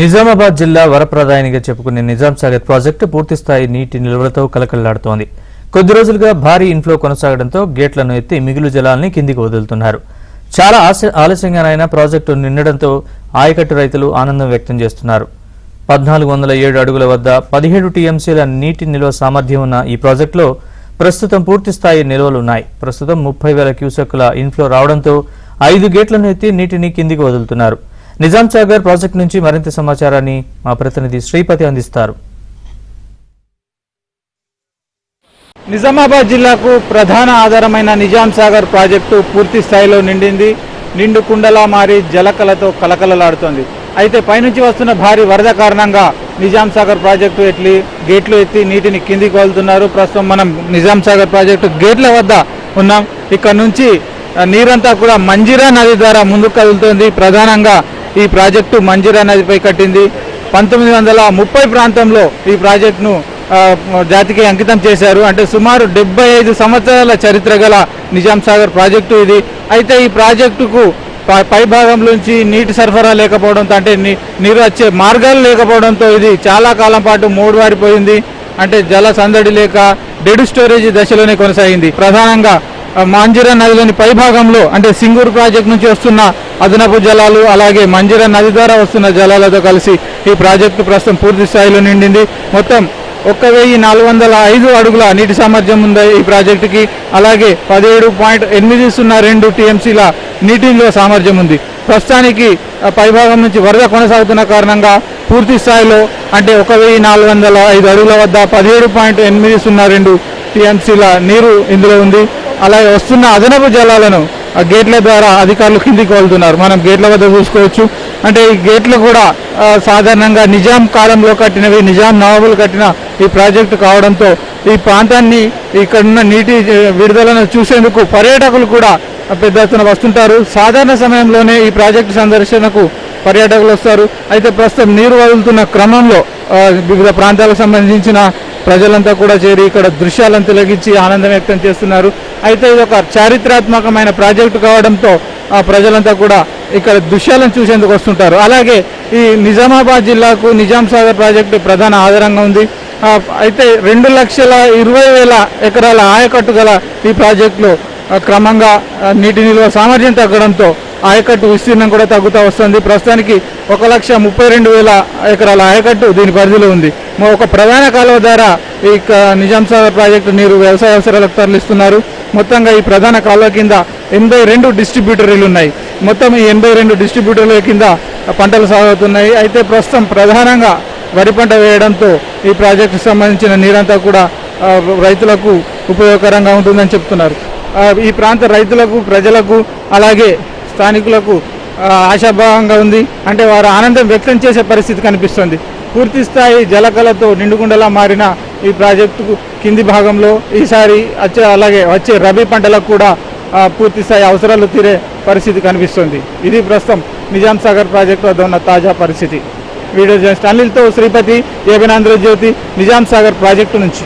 నిజామాబాద్ జిల్లా వరప్రదాయనిగా చెప్పుకునే నిజాం సాగర్ ప్రాజెక్టు పూర్తిస్థాయి నీటి నిల్వలతో కలకల్లాడుతోంది. కొద్ది రోజులుగా భారీ ఇన్ఫ్లో కొనసాగడంతో గేట్లను ఎత్తి మిగులు జలాల్ని కిందికి వదులుతున్నారు. చాలా ఆలస్యంగానైనా ప్రాజెక్టు నిండడంతో ఆయకట్టు రైతులు ఆనందం వ్యక్తం చేస్తున్నారు. 1407 అడుగుల వద్ద 17 టీఎంసీల నీటి నిల్వ సామర్థ్యం ఉన్న ఈ ప్రాజెక్టులో ప్రస్తుతం పూర్తిస్థాయి నిల్వలున్నాయి. ప్రస్తుతం 30,000 క్యూసెక్కుల ఇన్ఫ్లో రావడంతో 5 గేట్లను ఎత్తి నీటిని కిందికి వదులుతున్నారు. నిజాం సాగర్ ప్రాజెక్టు నుంచి మరింత సమాచారాన్ని మా ప్రతినిధి శ్రీపతి అందిస్తారు. నిజామాబాద్ జిల్లాకు ప్రధాన ఆధారమైన నిజాం సాగర్ ప్రాజెక్టు పూర్తి స్థాయిలో నిండింది. నిండు కుండలా మారి జలకలతో కలకలలాడుతోంది. అయితే పైనుంచి వస్తున్న భారీ వరద కారణంగా నిజాం సాగర్ ప్రాజెక్టు గేట్లు ఎత్తి నీటిని కిందికి వదులుతున్నారు. ప్రస్తుతం మనం నిజాం సాగర్ ప్రాజెక్టు గేట్ల వద్ద ఉన్నాం. ఇక్కడ నుంచి నీరంతా కూడా మంజీరా నది ద్వారా ముందుకు కదులుతోంది. ప్రధానంగా ఈ ప్రాజెక్టు మంజీరా నదిపై కట్టింది. 1930 ప్రాంతంలో ఈ ప్రాజెక్టును జాతికి అంకితం చేశారు. అంటే సుమారు 75 సంవత్సరాల చరిత్ర గల నిజాం సాగర్ ప్రాజెక్టు ఇది. అయితే ఈ ప్రాజెక్టుకు పైభాగంలోంచి నీటి సరఫరా లేకపోవడంతో, అంటే నీరు వచ్చే మార్గాలు లేకపోవడంతో ఇది చాలా కాలం పాటు మూడువారిపోయింది. అంటే జల సందడి లేక డెడ్ స్టోరేజ్ దశలోనే కొనసాగింది. ప్రధానంగా మంజీరా నదిలోని పైభాగంలో అంటే సింగూరు ప్రాజెక్టు నుంచి వస్తున్న అదనపు జలాలు, అలాగే మంజీరా నది ద్వారా వస్తున్న జలాలతో కలిసి ఈ ప్రాజెక్టు ప్రస్తుతం పూర్తి స్థాయిలో నిండింది. మొత్తం 1405 అడుగుల నీటి సామర్థ్యం ఉంది ఈ ప్రాజెక్టుకి. అలాగే 17.802 టీఎంసీల నీటి నిల్వ సామర్థ్యం ఉంది. ప్రస్తుతానికి పైభాగం నుంచి వరద కొనసాగుతున్న కారణంగా పూర్తి స్థాయిలో అంటే 1405 అడుగుల వద్ద 17.802 టీఎంసీల నీరు ఇందులో ఉంది. అలాగే వస్తున్న అదనపు జలాలను గేట్ల ద్వారా అధికారులు కిందికి వెళ్తున్నారు. మనం గేట్ల వద్ద చూసుకోవచ్చు. అంటే ఈ గేట్లు కూడా సాధారణంగా నిజాం కాలంలో కట్టినవి, నిజాం నవాబులు కట్టిన ఈ ప్రాజెక్టు కావడంతో ఈ ప్రాంతాన్ని, ఇక్కడున్న నీటి విడుదలను చూసేందుకు పర్యాటకులు కూడా పెద్ద ఎత్తున వస్తుంటారు. సాధారణ సమయంలోనే ఈ ప్రాజెక్టు సందర్శనకు పర్యాటకులు వస్తారు. అయితే ప్రస్తుతం నీరు వదులుతున్న క్రమంలో వివిధ ప్రాంతాలకు సంబంధించిన ప్రజలంతా కూడా చేరి ఇక్కడ దృశ్యాలను తిలగించి ఆనందం వ్యక్తం చేస్తున్నారు. అయితే ఇది ఒక చారిత్రాత్మకమైన ప్రాజెక్టు కావడంతో ప్రజలంతా కూడా ఇక్కడ దృశ్యాలను చూసేందుకు వస్తుంటారు. అలాగే ఈ నిజామాబాద్ జిల్లాకు నిజాం సాగర్ ప్రాజెక్టు ప్రధాన ఆధారంగా ఉంది. అయితే 2,20,000 ఎకరాల ఆయకట్టు గల ఈ ప్రాజెక్టులో క్రమంగా నీటి నిల్వ సామర్థ్యం తగ్గడంతో ఆయకట్టు విస్తీర్ణం కూడా తగ్గుతూ వస్తుంది. ప్రస్తుతానికి 1,32,000 ఎకరాల ఆయకట్టు దీని పరిధిలో ఉంది. ఒక ప్రధాన కాలువ ద్వారా ఈ నిజాం సాగర్ ప్రాజెక్టు నీరు వ్యవసాయ అవసరాలకు తరలిస్తున్నారు. మొత్తంగా ఈ ప్రధాన కాలువ కింద 82 డిస్ట్రిబ్యూటరీలు ఉన్నాయి. మొత్తం ఈ 82 డిస్ట్రిబ్యూటర్ల కింద పంటలు సాగుతున్నాయి. అయితే ప్రస్తుతం ప్రధానంగా వరి పంట వేయడంతో ఈ ప్రాజెక్టుకు సంబంధించిన నీరంతా కూడా రైతులకు ఉపయోగకరంగా ఉంటుందని చెప్తున్నారు. ఈ ప్రాంత రైతులకు, ప్రజలకు, అలాగే స్థానికులకు ఆశాభావంగా ఉంది. అంటే వారు ఆనందం వ్యక్తం చేసే పరిస్థితి కనిపిస్తుంది. పూర్తి స్థాయి జలకలతో నిండుకుండలా మారిన ఈ ప్రాజెక్టుకు కింది భాగంలో ఈసారి అలాగే వచ్చే రబీ పంటలకు కూడా పూర్తి స్థాయి అవసరాలు తీరే పరిస్థితి కనిపిస్తుంది. ఇది ప్రస్తుతం నిజాం సాగర్ ప్రాజెక్టు వద్ద ఉన్న తాజా పరిస్థితి. వీడియో జర్నలిస్ట్ అనిల్తో శ్రీపతి, ఏబిన్ ఆంధ్రజ్యోతి, నిజాం సాగర్ ప్రాజెక్టు నుంచి.